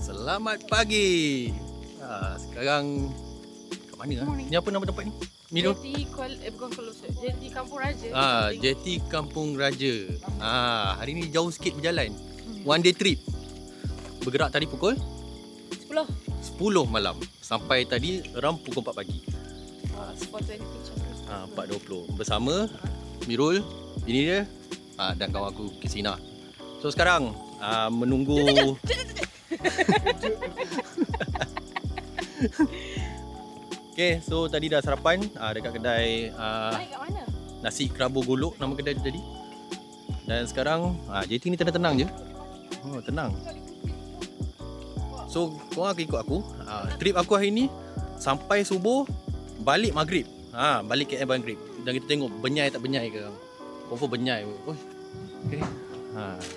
Selamat pagi. Sekarang kat mana? Ni apa nama tempat ni? Mirul? Bukan Kuala Lumpur. JT Kampung Raja. JT Kampung Raja. Hari ni jauh sikit berjalan. One day trip. Bergerak tadi pukul 10 malam. Sampai tadi around pukul 4 pagi. 4.20 bersama Mirul, bini dia, dan kawan aku Kisina. So sekarang menunggu. Okay, so tadi dah sarapan dekat kedai nasi kerabu golok nama kedai tu tadi. Dan sekarang JT ni tenang-tenang je. Tenang. So korang akan ikut aku. Trip aku hari ni sampai subuh, balik maghrib. Balik KL maghrib. Dan kita tengok benyai tak benyai ke. Confirm benyai. Okay.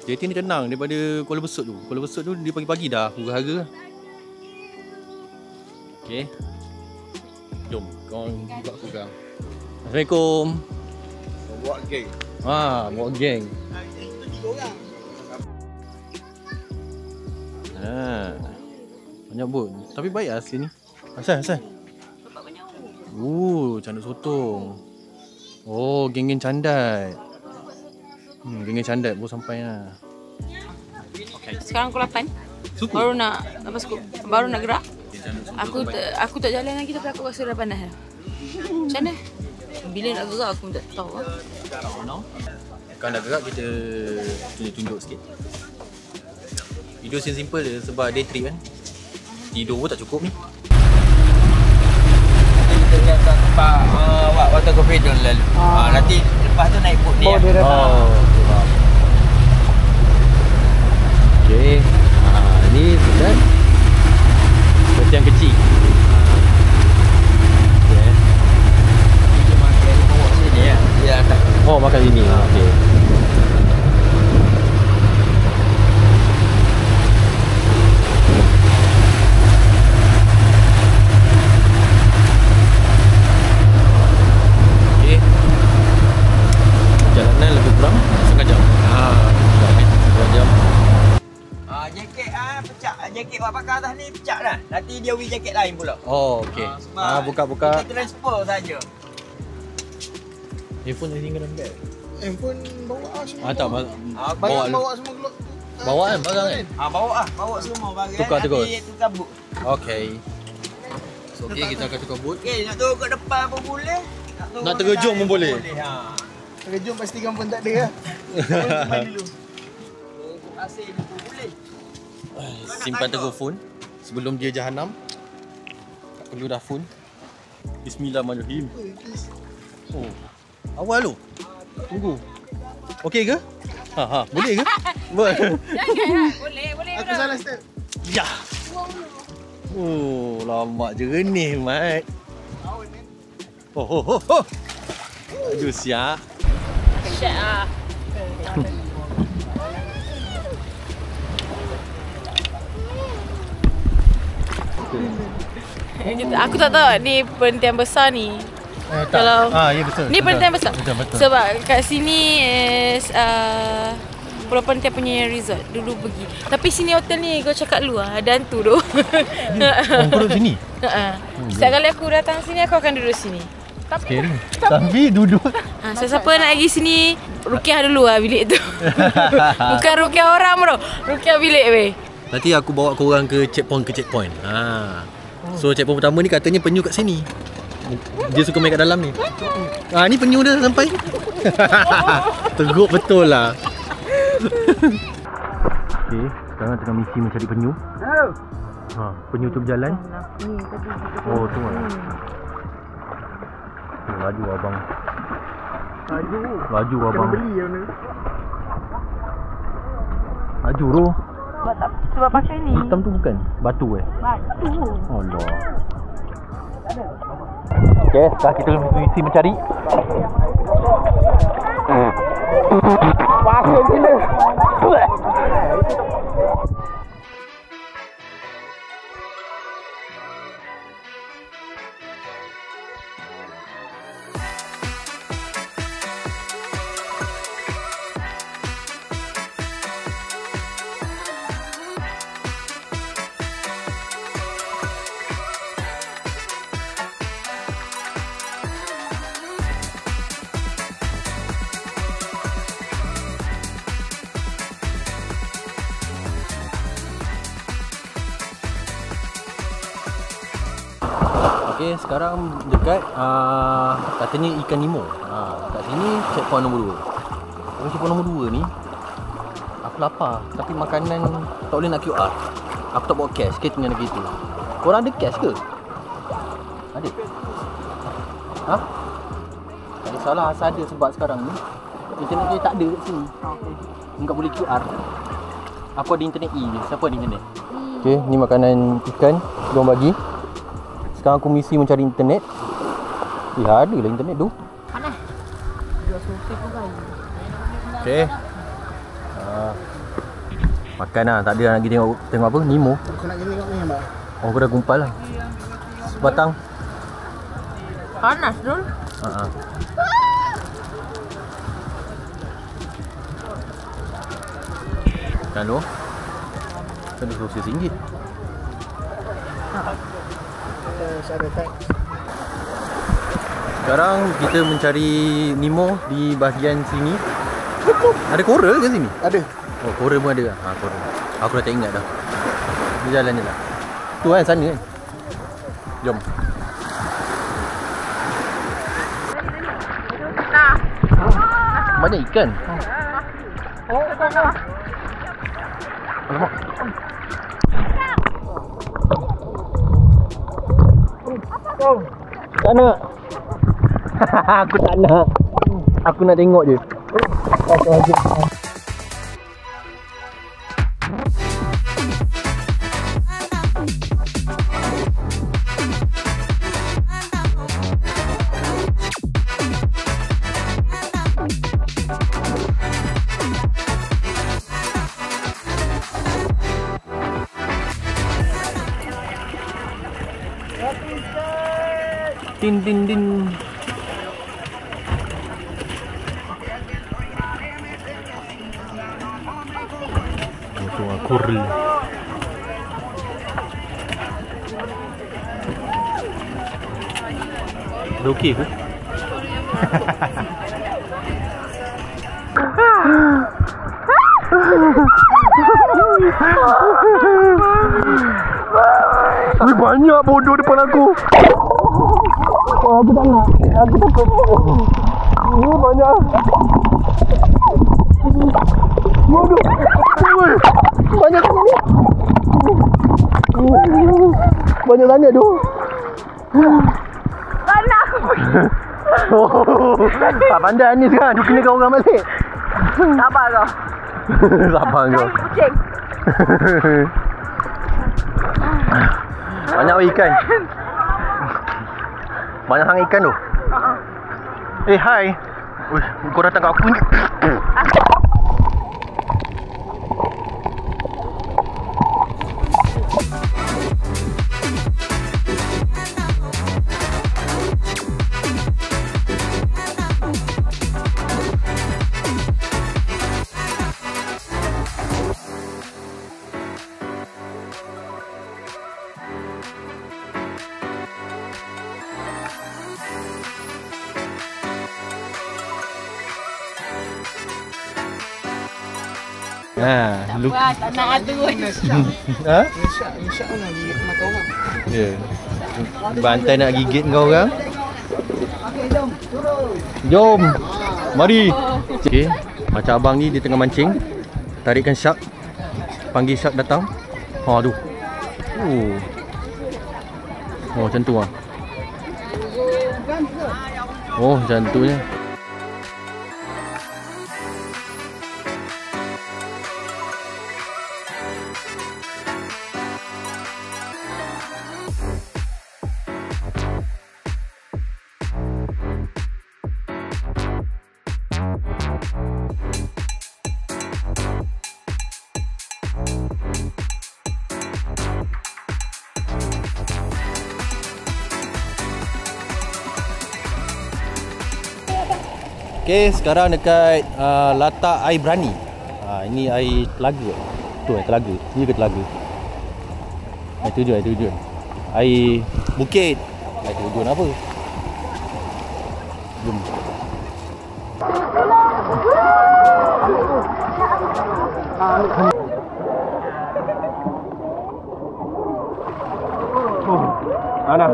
JT ni tenang daripada Kuala Besut tu. Kuala Besut tu dia pagi-pagi dah huru-hara. Okay. Jom, korang buka aku sekarang. Assalamualaikum. Buat geng. Bawa geng. Itu 3 orang. Banyak bot. Tapi baik lah sini. Asal. Bapak banyak. Canduk sotong. Geng-geng candat. Geng-geng candat baru sampai lah. Okay. Sekarang pukul 8. Suku? Baru nak gerak. Aku tak jalan lagi tapi aku rasa dah panas dah. Macam mana? Bila nak gerak aku tak tahu lah. Kalau nak gerak kita tunjuk sikit. Video simple je sebab day trip kan. Tidur pun tak cukup ni. Kita lihat tempat water coffee tu lalu. Nanti lepas tu naik boat dia. Okay. Ni sudah boat yang kecil. Okay. Kita makan bawa sini ya. Dia tak. Makan sini. Okay. Jaket awak pakai atas ni pecah dah. Nanti dia beli jaket lain pula. Okey. Buka. Kita transfer saja. Handphone dah tinggal dalam beg. Handphone bawa semua. Tak Bawa semua gelap. Bawa kan barang kan? Bawa semua barang. Tukar terus. Nanti tukar boot. Okey. So kita akan tukar boot. Okey, nak turun kat depan pun boleh. Nak terjun pun boleh. Terjun pastikan pun tak ada lah. Main dulu. Asyik pun boleh. Simpan terus phone sebelum dia jahanam. Tak perlu dah phone. Bismillahirrahmanirrahim. Awal tu. Tunggu. Okey ke? Boleh ke? Boleh. Aku salah step. Ya. Lama jernih mat. Aduh siap. Syah. Aku tak tahu ni penentian besar ni. Kalau ya betul. Ni penentian besar. Betul. Sebab kat sini is Pulau Penentian punya resort dulu pergi. Tapi sini hotel ni kau cakap lu ada hantu tu. Kau duduk sini? Setiap kali aku datang sini aku akan duduk sini. Tapi duduk. So siapa nak pergi sini, rukiah dulu bilik tu. Bukan rukiah orang bro. Rukiah bilik weh. Nanti aku bawa korang ke checkpoint. So checkpoint pertama ni katanya penyu kat sini. Dia suka main kat dalam ni. Ni penyu dah sampai. Teruk betul lah. Okay, sekarang tengah misi mencari penyu. Penyu tu berjalan. Tu lah. Laju abang. Laju abang. Beli yang ni. Laju tu. Sebab pakai ni. Hitam tu bukan? Batu Batu. Allah. Okay, sekarang kita mesti mencari. Pasal gila. Okay, sekarang dekat katanya ikan Nemo. Kat sini checkpoint nombor 2. Checkpoint nombor 2 ni aku lapar, tapi makanan tak boleh nak QR. Aku tak bawa cash, kita tinggal gitu. Korang ada cash ke? Ada? Ha? Tak ada salah, asal ada sebab sekarang ni internet dia tak ada kat sini. Enggak boleh QR. Aku ada internet E je. Siapa ada internet? Okay, ni makanan ikan diorang bagi. Sekarang aku misi mencari internet. Ada lah internet tu. Panas. Jual sofi pun kaya. Okay. Makan lah, tak ada nak pergi tengok apa? Nemo. Aku nak tengok ni, Mbak. Oh, aku dah gumpal lah. Sebatang. Panas Dul. Kan tu? Kan dia RM100. Sekarang kita mencari Nemo di bahagian sini. Ada coral ke sini? Ada. Oh, coral pun ada. Coral. Aku dah tak ingat dah. Dia jalan je lah. Tu kan, sana kan. Jom. Banyak ikan. Alamak. Tak nak. Aku tak nak. Aku nak tengok je. Din din din. Itu coral. Dah okey ke? Wih, banyak bodoh depan aku. Oh, aku tak nak. Aku takut. Oh, banyak. Bodoh. Wih, banyak sangat ni. Banyak sangat tu. Mana aku pergi? Tak pandai ni sekarang. Dia kenakan orang balik. Sabar kau. Sabar kau. Kucing. Banyak ikan. Banyak sangat ikan tu. Hai. Uish, kau datang kat aku ni. Look. Wah, tak nak ada. Ha? Insya Allah gigit mata orang. Ya. Bantai nak gigit kau orang. Okey, jom. Turun. Jom. Mari. Okey, macam abang ni dia tengah mancing. Tarikkan shark. Panggil shark datang. Ha tu. Oh, macam tu ah. Oh, macam tu je. Okay, sekarang dekat latak air berani. Ini air telaga. Tu air telaga. Ni ke telaga? Air terjun. Air bukit. Air terjun apa? Jom. Ana.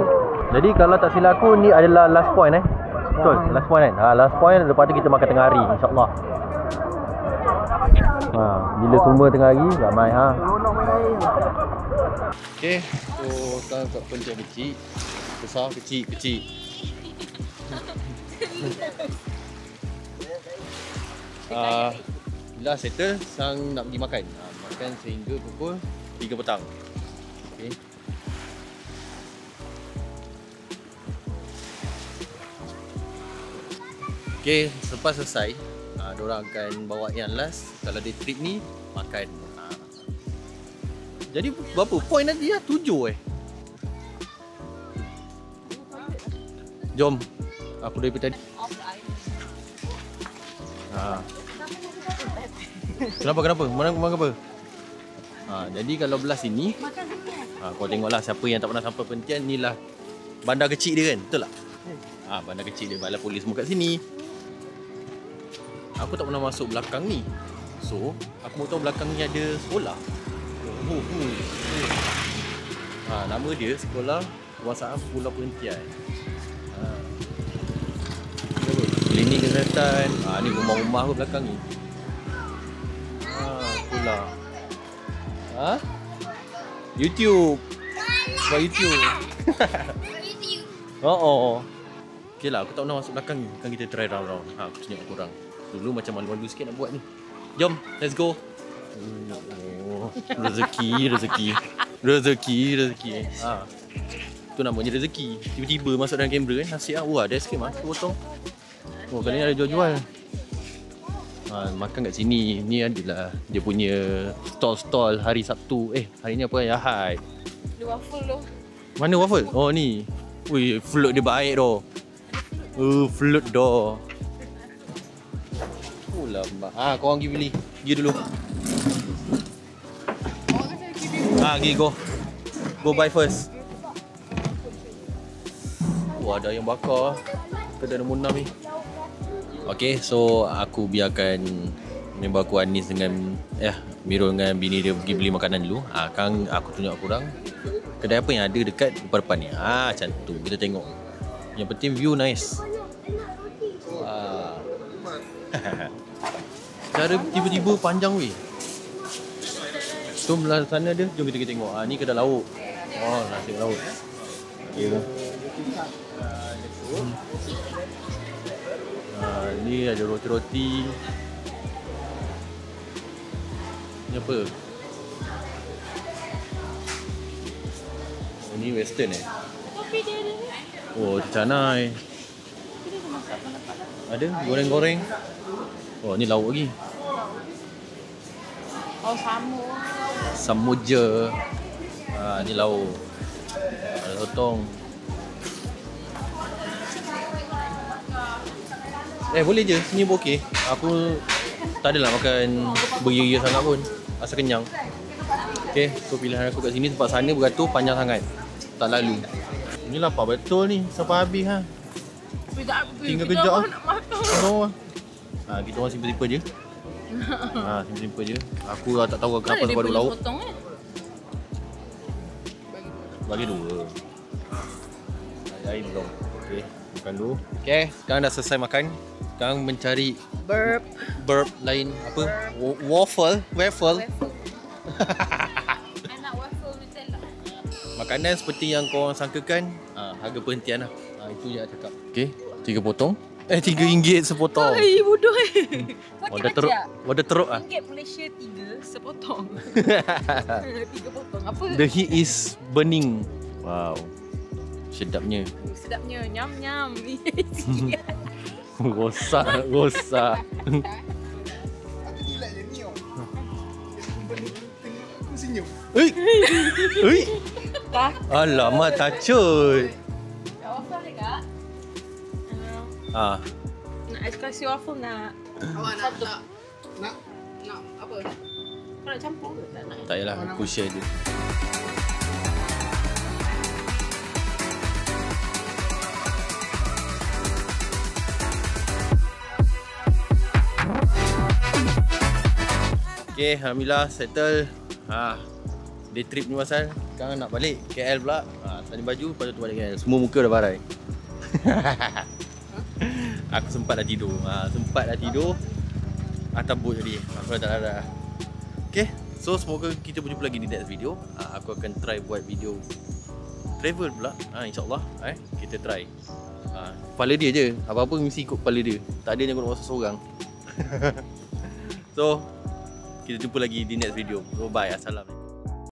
Jadi kalau tak silap aku ni adalah last point Betul, last point kan. Last point lepas tu kita makan tengah hari insya-Allah. Bila semua tengah hari ramai Okey, so sekarang kat pencet kecil. Besar, kecil, kecil. Bila settle, sang nak pergi makan. Makan sehingga pukul 3 petang. Okey. Okay, selepas selesai, diorang akan bawa yang last. Kalau dia trip ni, makan. Jadi berapa point nanti 7 Jom. Aku dari tadi. Kenapa? Mana apa? Jadi kalau belah sini, kau tengoklah siapa yang tak pernah sampai Perhentian. Ni lah bandar kecil dia kan, betul tak? Bandar kecil dia, balai polis semua kat sini. Aku tak pernah masuk belakang ni. So, aku mau tahu belakang ni ada sekolah. Nama dia Sekolah Kebangsaan Pulau Perhentian. Klinik kesihatan. Ni rumah-rumah aku belakang ni. Sekolah. YouTube. Sebab YouTube. Okay lah, aku tak pernah masuk belakang ni. Kan kita try round-round. Aku tunjuk korang. Dulu macam malu-malu sikit nak buat ni. Jom, let's go. Rezeki. Tu namanya rezeki. Tiba-tiba masuk dalam kamera kan. Nasib ada sikit mas, potong. Kali ni ada jual-jual. Makan kat sini. Ni adalah dia punya stall-stall hari Sabtu. Hari ni apa? Ahad. Ada waffle tu. Mana waffle? Oh ni. Ui, float dia baik doh. Float doh. Lambak. Korang pergi beli. Pergi dulu. Pergi go. Go buy first. Ada yang bakar. Kedai nombor 6 ni. Okay, so aku biarkan member aku Anis dengan Mirul dengan bini dia pergi beli makanan dulu. Kan aku tunjuk korang kedai apa yang ada dekat depan ni. Macam tu. Kita tengok. Yang penting view nice. Cara tiba-tiba panjang weh. Tu belah sana dia. Jom kita tengok. Ni kedai lauk. Nasi lauk. Okay. Ni ada roti-roti. Ni apa? Ni western Kopi dia ada ni. Canai. Ada goreng-goreng. Ni lauk lagi. Samuja. Ni lauk. Ada sotong. Boleh je. Sini pun okey. Aku tak adalah makan beria sangat pun. Asal kenyang. Okay, so pilihan aku kat sini sebab sana beratur panjang sangat. Tak lalu. Ni lapar betul ni. Sampai habis tinggal kejap lah. Kita orang simple-simple je. Simple-simple je. Aku tak tahu kenapa sebab ada lauk. Bagi 2. Air belum. Okay, makan dulu. Okay, sekarang dah selesai makan. Sekarang mencari burp lain. Apa? Waffle. Anak waffle Nutella. Makanan seperti yang korang sangkakan. Harga Perhentian lah. Itu je nak cakap. Okay, 3 potong. RM3 sepotong. Bodoh Wadah teruk lah. RM1 Malaysia 3 sepotong. 3 potong. Apa? The heat is burning. Wow. Sedapnya. Nyam-nyam. Rosak. Aku relax je ni. Aku senyum. Alamak, tacut. Waffle ni kak? Nak ais kasih waffle nak? Awak nak apa? Kau nak campur ke tak nak? Tak payahlah, aku share je. Okay, alhamdulillah settle. Day trip ni pasal sekarang nak balik KL pula. Salin baju lepas tu balik KL. Semua muka dah barai. Aku sempat dah tidur. Atas boat tadi. Aku dah tak ada. Okay, so semoga kita berjumpa lagi di next video. Aku akan try buat video travel pula. InsyaAllah kita try. Kepala dia je. Apa-apa mesti ikut kepala dia. Tak ada yang kena masuk seorang. So kita jumpa lagi di next video. Bye. Assalamualaikum.